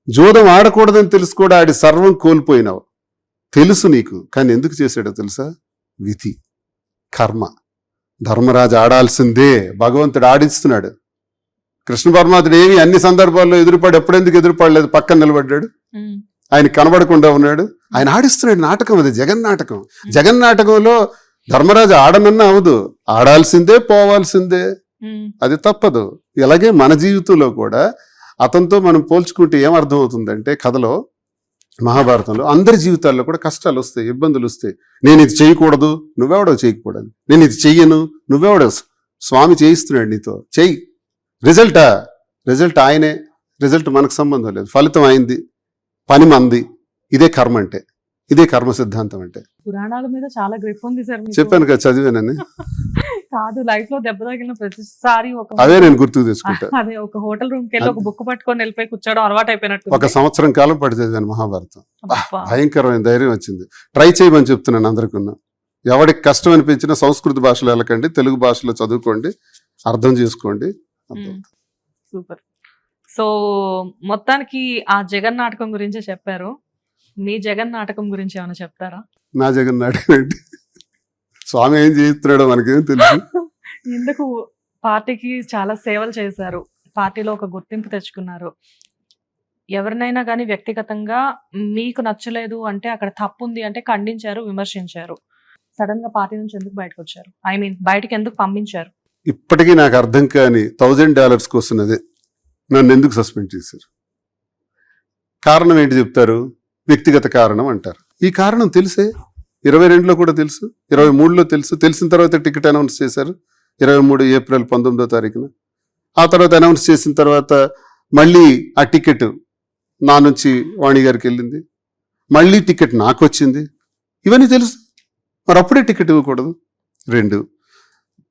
జూదం ఆడకూడదని తెలుసు కూడా ఆడి సర్వం కోల్పోయినావు, తెలుసు నీకు, కానీ ఎందుకు చేశాడో తెలుసా? విధి, కర్మ. ధర్మరాజు ఆడాల్సిందే, భగవంతుడు ఆడిస్తున్నాడు. కృష్ణ పరమాత్ముడు ఏమి అన్ని సందర్భాల్లో ఎదురుపడి ఎప్పుడెందుకు ఎదురుపడలేదు, పక్కన నిలబడ్డాడు, ఆయన కనబడకుండా ఉన్నాడు, ఆయన ఆడిస్తున్నాడు. నాటకం అది, జగన్నాటకం. జగన్నాటకంలో ధర్మరాజు ఆడనన్నా అవదు, ఆడాల్సిందే, పోవాల్సిందే, అది తప్పదు. ఇలాగే మన జీవితంలో కూడా అతనితో మనం పోల్చుకుంటే ఏమర్థం అవుతుందంటే, కథలో మహాభారతంలో అందరి జీవితాల్లో కూడా కష్టాలు వస్తాయి, ఇబ్బందులు వస్తాయి. నేను ఇది చేయకూడదు, నువ్వెవడో చేయకూడదు, నేను ఇది చెయ్యను, నువ్వెవడో, స్వామి చేయిస్తున్నాడు నీతో, చెయ్యి, రిజల్ట్ ఆయనే, రిజల్ట్ మనకు సంబంధం లేదు, ఫలితం అయింది, పని మంది. ఇదే కర్మ అంటే, ఇదే కర్మ సిద్ధాంతం అంటే. పురాణాల మీద చాలా గ్రిప్ ఉంది సార్. చెప్పాను కదా, చదివానని. కాదు, లైఫ్ లో దెబ్బ తగిలిన ప్రతిసారి అదే నేను గుర్తుకు తెచ్చుకుంటా. అదే ఒక హోటల్ రూమ్ కి వెళ్ళి ఒక బుక్ పట్టుకొని వెళ్ళిపోయి కూర్చోవడం అలవాటు అయిపోయినట్టు. 1 సంవత్సరం కాలం పడి చదివాను మహాభారతం. భయంకరమైన ధైర్యం వచ్చింది. ట్రై చేయమని చెప్తున్నాను అందరికీ. ఎవరికి కష్టం అనిపించినా సంస్కృత భాషలో వెళ్ళకండి, తెలుగు భాషలో చదువుకోండి, అర్థం చేసుకోండి. సూపర్. సో మొత్తానికి ఆ జగన్ నాటకం గురించే చెప్పారు. మీ జగన్ నాటకం గురించి ఏమైనా చెప్తారా? నా జగన్ నాటకం ఏంటి, స్వామి ఏం చేస్తున్నాడో మనకేం తెలుసు. ఎందుకు పార్టీకి చాలా సేవలు చేశారు, పార్టీలో ఒక గుర్తింపు తెచ్చుకున్నారు. ఎవరినైనా కానీ వ్యక్తిగతంగా మీకు నచ్చలేదు అంటే, అక్కడ తప్పు ఉంది అంటే ఖండించారు, విమర్శించారు. సడన్ గా పార్టీ నుంచి ఎందుకు బయటకు వచ్చారు? ఐ మీన్ బయటకు ఎందుకు పంపించారు? ఇప్పటికీ నాకు అర్థం కాని $1000 వస్తున్నది, నన్ను ఎందుకు సస్పెండ్ చేశారు? కారణం ఏంటి చెప్తారు? వ్యక్తిగత కారణం అంటారు. ఈ కారణం తెలిసే 22లో కూడా తెలుసు, 23లో తెలుసు. తెలిసిన తర్వాత టికెట్ అనౌన్స్ చేశారు 23 ఏప్రిల్ 19వ తారీఖున. ఆ తర్వాత అనౌన్స్ చేసిన తర్వాత మళ్ళీ ఆ టికెట్ నా నుంచి వాణి గారికి వెళ్ళింది, మళ్ళీ టికెట్ నాకు వచ్చింది. ఇవన్నీ తెలుసు, మరి అప్పుడే టికెట్ ఇవ్వకూడదు. 2,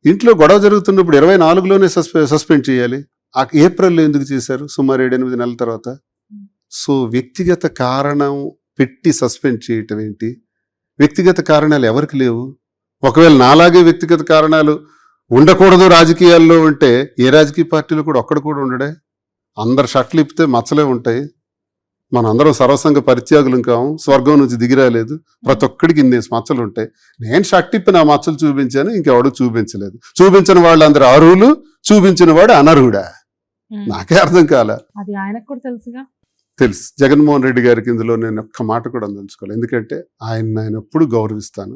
ఇంట్లో గొడవ జరుగుతున్నప్పుడు 24లోనే సస్పెండ్ చేయాలి. ఆ ఏప్రిల్లో ఎందుకు చేశారు? సుమారు 7-8 నెలల తర్వాత. సో వ్యక్తిగత కారణం పెట్టి సస్పెండ్ చేయటం ఏంటి? వ్యక్తిగత కారణాలు ఎవరికి లేవు? ఒకవేళ నాలాగే వ్యక్తిగత కారణాలు ఉండకూడదు రాజకీయాల్లో ఉంటే ఏ రాజకీయ పార్టీలో కూడా ఒక్కడ కూడా ఉండడే. అందరు షర్ట్లు ఇప్పితే మచ్చలే ఉంటాయి. మనం అందరం సర్వసంగ పరిత్యాగులం కాము, స్వర్గం నుంచి దిగిరాలేదు. ప్రతి ఒక్కడికి ఇన్ని మచ్చలు ఉంటాయి. నేను షర్ట్ ఇప్పి నా మచ్చలు చూపించాను, ఇంకెవడు చూపించలేదు. చూపించిన వాళ్ళు అందరు అర్హులు, చూపించిన వాడు అనర్హుడా? నాకే అర్థం కాలే. అది ఆయనకు కూడా తెలుసుగా. తెలుసు. జగన్మోహన్ రెడ్డి గారికి ఇందులో నేను ఒక్క మాట కూడా అందించుకోవాలి. ఎందుకంటే ఆయన ఎప్పుడు గౌరవిస్తాను,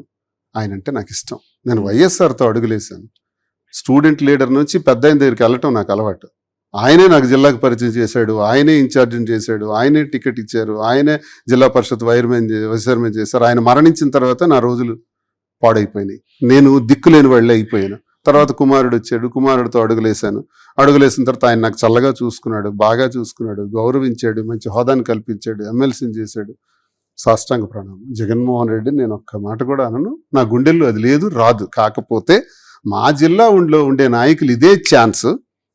ఆయన అంటే నాకు ఇష్టం. నేను వైఎస్ఆర్తో అడుగులేశాను. స్టూడెంట్ లీడర్ నుంచి పెద్ద ఆయన దగ్గరికి వెళ్ళటం నాకు అలవాటు. ఆయనే నాకు జిల్లాకు పరిచయం చేశాడు, ఆయనే ఇన్ఛార్జిని చేశాడు, ఆయనే టికెట్ ఇచ్చారు, ఆయనే జిల్లా పరిషత్ వైస్ చైర్మన్ చేశారు. ఆయన మరణించిన తర్వాత నా రోజులు పాడైపోయినాయి. నేను దిక్కులేని వాళ్ళే అయిపోయాను. తర్వాత కుమారుడు వచ్చాడు, కుమారుడితో అడుగులేశాను. అడుగులేసిన తర్వాత ఆయన నాకు చల్లగా చూసుకున్నాడు, బాగా చూసుకున్నాడు, గౌరవించాడు, మంచి హోదాను కల్పించాడు, ఎమ్మెల్సీని చేశాడు. సాష్టాంగ ప్రణామం. జగన్మోహన్ రెడ్డి నేను ఒక్క మాట కూడా అనను, నా గుండెల్లో అది లేదు, రాదు. కాకపోతే మా జిల్లా ఉండే నాయకులు ఇదే ఛాన్స్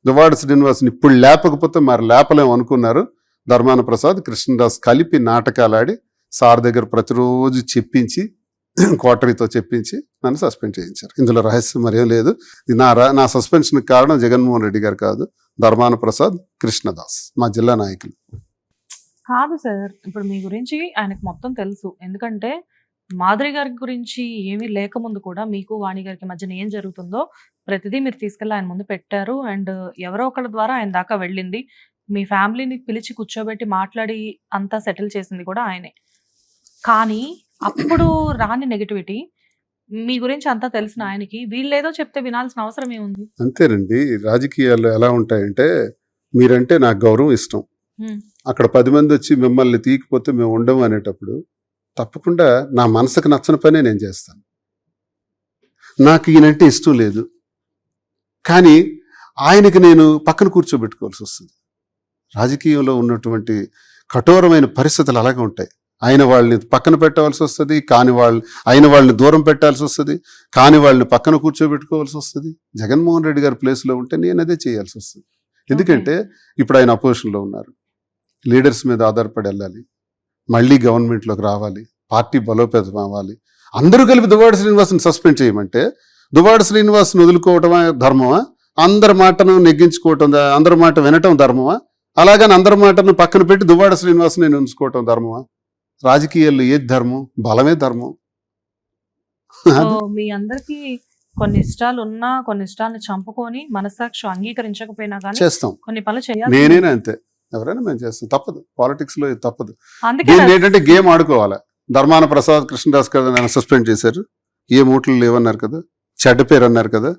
దువ్వాడ శ్రీనివాస్ని ఇప్పుడు లేపకపోతే మరి లేపలేం అనుకున్నారు. ధర్మాన ప్రసాద్, కృష్ణదాస్ కలిపి నాటకాలు ఆడి సార్ దగ్గర ప్రతిరోజు చెప్పించి, క్వార్టరీతో చెప్పించి నన్ను సస్పెండ్ చేయించారు. ఇందులో రహస్యం మరేం లేదు. నా సస్పెన్షన్కి కారణం జగన్మోహన్ రెడ్డి గారు కాదు, ధర్మాన ప్రసాద్, కృష్ణదాస్, మా జిల్లా నాయకులు. కాదు సార్, ఇప్పుడు మీ గురించి ఆయనకు మొత్తం తెలుసు. ఎందుకంటే మాధురి గారి గురించి ఏమీ లేకముందు కూడా మీకు వాణి గారికి మధ్యన ఏం జరుగుతుందో ప్రతిదీ మీరు తీసుకెళ్ళి ఆయన ముందు పెట్టారు. అండ్ ఎవరో ఒకళ్ళ ద్వారా ఆయన దాకా వెళ్ళింది. మీ ఫ్యామిలీని పిలిచి కూర్చోబెట్టి మాట్లాడి అంతా సెటిల్ చేసింది కూడా ఆయనే. కానీ అప్పుడు రాని నెగటివిటీ మీ గురించి అంతా తెలిసిన ఆయనకి వీళ్ళేదో చెప్తే వినాల్సిన అవసరం ఏముంది? అంతేనండి. రాజకీయాల్లో ఎలా ఉంటాయంటే, మీరంటే నాకు గౌరవం ఇష్టం, అక్కడ 10 మంది వచ్చి మిమ్మల్ని తీయకపోతే మేము ఉండము అనేటప్పుడు తప్పకుండా నా మనసుకు నచ్చని పనే నేను చేస్తాను. నాకు ఈయనంటే ఇష్టం లేదు, కానీ ఆయనకి నేను పక్కన కూర్చోబెట్టుకోవాల్సి వస్తుంది. రాజకీయంలో ఉన్నటువంటి కఠోరమైన పరిస్థితులు అలాగే ఉంటాయి. ఆయన వాళ్ళని పక్కన పెట్టవలసి వస్తుంది, కాని ఆయన వాళ్ళని దూరం పెట్టాల్సి వస్తుంది, కాని వాళ్ళని పక్కన కూర్చోబెట్టుకోవాల్సి వస్తుంది. జగన్మోహన్ రెడ్డి గారి ప్లేస్లో ఉంటే నేను అదే చేయాల్సి వస్తుంది. ఎందుకంటే ఇప్పుడు ఆయన అపోజిషన్లో ఉన్నారు, లీడర్స్ మీద ఆధారపడి వెళ్ళాలి, మళ్ళీ గవర్నమెంట్లోకి రావాలి, పార్టీ బలోపేతం అవ్వాలి. అందరూ కలిపి దువ్వాడ శ్రీనివాస్ని సస్పెండ్ చేయమంటే దువ్వాడ శ్రీనివాస్ని వదులుకోవటమా ధర్మమా? అందరి మాటను నెగ్గించుకోవటం, అందరి మాట వినటం ధర్మమా? అలాగని అందరి మాటను పక్కన పెట్టి దువ్వాడ శ్రీనివాస్ నేను ఉంచుకోవటం ధర్మమా? రాజకీయాల్లో ఏది ధర్మం? బలమే ధర్మం. సో మీ అందరికి కొన్ని ఇష్టాలు ఉన్నా కొన్ని ఇష్టాలను చంపుకొని మనస్సాక్షి అంగీకరించకపోయినా కానీ చేస్తాం. కొన్ని పనులు చేయాలి. నేనైనా అంతే, ఎవరైనా మేము చేస్తాం. తప్పదు, పాలిటిక్స్ లో ఇది తప్పదు. అందుకే దీన్ని ఏంటంటే గేమ్ ఆడుకోవాలి. ధర్మాన ప్రసాద్ కృష్ణదాస్ కదా నన్ను సస్పెండ్ చేశారు, ఏ మూటలు లేవన్నారు కదా, చెడ్డ పేరు అన్నారు కదా.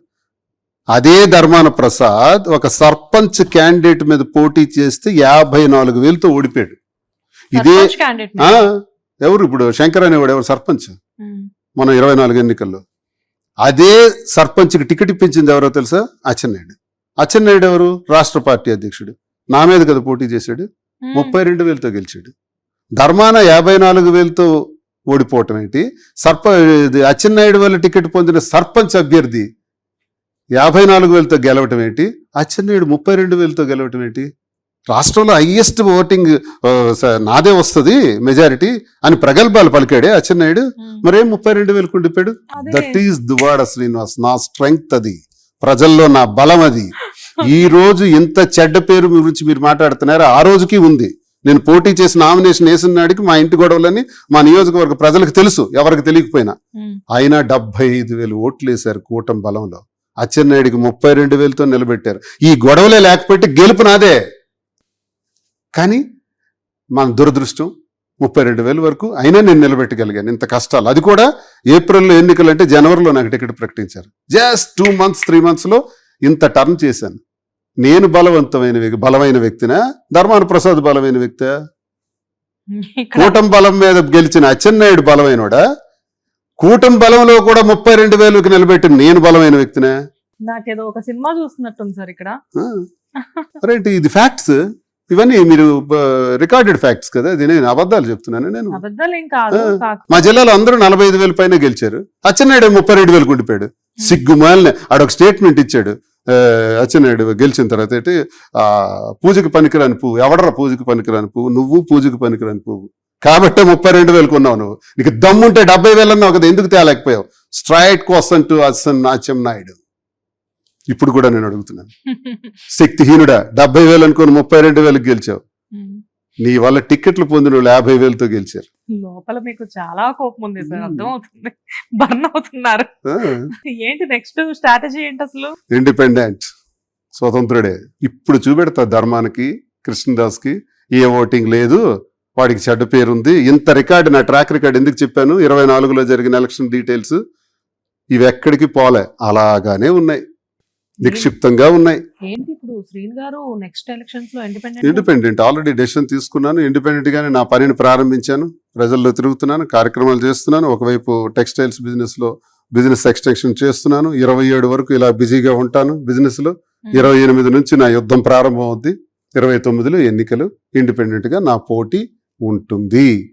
అదే ధర్మాన ప్రసాద్ ఒక సర్పంచ్ క్యాండిడేట్ మీద పోటీ చేస్తే 54,000తో ఓడిపోయాడు. ఇదే సర్పంచ్ క్యాండిడేట్ ఆ ఎవరు ఇప్పుడు శంకర్ అనేవాడు ఎవరు సర్పంచ్ మన 24 ఎన్నికల్లో. అదే సర్పంచ్కి టికెట్ ఇప్పించింది ఎవరో తెలుసా? అచ్చెన్నాయుడు. అచ్చెన్నాయుడు ఎవరు? రాష్ట్ర పార్టీ అధ్యక్షుడు. నా మీద కదా పోటీ చేశాడు, 32,000తో గెలిచాడు. ధర్మాన 54,000తో ఓడిపోవటం ఏంటి? అచ్చెన్నాయుడు వల్ల టికెట్ పొందిన సర్పంచ్ అభ్యర్థి 54,000తో గెలవటం ఏంటి? అచ్చెన్నాయుడు 32,000తో గెలవటం ఏంటి? రాష్ట్రంలో హైయెస్ట్ ఓటింగ్ నాదే వస్తుంది మెజారిటీ అని ప్రగల్భాలు పలికాడే అచ్చెన్నాయుడు. మరేం 32,000 ఉండిపోయాడు? That is Duvvada Srinivas. నా స్ట్రెంగ్త్ అది, ప్రజల్లో నా బలం అది. ఈ రోజు ఇంత చెడ్డ పేరు గురించి మీరు మాట్లాడుతున్నారు, ఆ రోజుకి ఉంది. నేను పోటీ చేసి నామినేషన్ వేసిన నాడికి మా ఇంటి గొడవలని మా నియోజకవర్గ ప్రజలకు తెలుసు, ఎవరికి తెలియకపోయినా. అయినా 75,000 ఓట్లు వేశారు కూటమి బలంలో. అచ్చెన్నాయుడికి 32,000తో నిలబెట్టారు. ఈ గొడవలే లేకపోతే గెలుపు నాదే. కానీ మన దురదృష్టం 32,000 వరకు అయినా నేను నిలబెట్టగలిగాను. ఇంత కష్టాలు, అది కూడా ఏప్రిల్లో ఎన్నికలు అంటే జనవరిలో నాకు టికెట్ ప్రకటించారు. జస్ట్ 2 months 3 monthsలో ఇంత టర్న్ చేశాను. నేను బలమైన వ్యక్తినా? ధర్మాన ప్రసాద్ బలమైన వ్యక్తా? కూటమి బలం మీద గెలిచిన అచ్చెన్నాయుడు బలమైనోడా? కూటమి బలంలో కూడా 32,000కి నిలబెట్టిన నేను బలమైన వ్యక్తినా? నాకేదో ఒక సినిమా చూస్తున్నట్టుంది సార్ ఇక్కడ. రైట్, ఇది ఫ్యాక్ట్స్. ఇవన్నీ మీరు రికార్డెడ్ ఫ్యాక్ట్స్ కదా, ఇది నేను అబద్ధాలు చెప్తున్నాను. నేను అబద్ధాలు ఏం కాదు. మా జిల్లాలో అందరూ 45,000 పైన గెలిచారు. అచ్చెన్నాయుడు 32,000 ఉండిపోయాడు. సిగ్గుమాలిన ఆడొక స్టేట్మెంట్ ఇచ్చాడు అచ్చెన్నాయుడు గెలిచిన తర్వాత. ఏంటి పూజకి పనికిరాని పువ్వు, ఎవడరా పూజకి పనికిరాని పువ్వు? నువ్వు పూజకి పనికిరాని పువ్వు కాబట్టి 32,000 ఉన్నావు. నువ్వు నీకు దమ్ముంటే 70,000 అన్నావు కదా, ఎందుకు తేలేకపోయావు? Straight question to Atchannaidu. ఇప్పుడు కూడా నేను అడుగుతున్నాను, శక్తిహీనుడా, 70,000 అనుకుని 32,000కి గెలిచావు. నీ వల్ల టికెట్లు పొందిన వాళ్ళు 50,000తో గెలిచారు. లోపల మీకు చాలా కోపం ఉంది సార్, అర్థమవుతుంది. బర్న్ అవుతున్నారు. ఏంటి నెక్స్ట్ స్ట్రాటజీ ఏంటి అసలు? ఇండిపెండెంట్, స్వతంత్రుడే. ఇప్పుడు చూపెడతా ధర్మానికి, కృష్ణదాస్ కి ఏ ఓటింగ్ లేదు, వాడికి చెడ్డ పేరుంది. ఇంత రికార్డు, నా ట్రాక్ రికార్డ్ ఎందుకు చెప్పాను? 24లో జరిగిన ఎలక్షన్ డీటెయిల్స్ ఇవి ఎక్కడికి పోలే, అలాగానే ఉన్నాయి, నిక్షిప్తంగా ఉన్నాయి. ఏంటి ఇప్పుడు శ్రీన్ గారు నెక్స్ట్ ఎలక్షన్స్ లో ఇండిపెండెంట్ ఆల్రెడీ డెసిషన్ తీసుకున్నాను. ఇండిపెండెంట్ గానే నా పనిని ప్రారంభించాను. ప్రజల్లో తిరుగుతున్నాను, కార్యక్రమాలు చేస్తున్నాను. ఒకవైపు టెక్స్టైల్స్ బిజినెస్ ఎక్స్టెన్షన్ చేస్తున్నాను. 27 వరకు ఇలా బిజీగా ఉంటాను బిజినెస్ లో. 28 నుంచి నా యుద్ధం ప్రారంభం అవుద్ది. 29లో ఎన్నికలు. ఇండిపెండెంట్ గా నా పోటీ ఉంటుంది.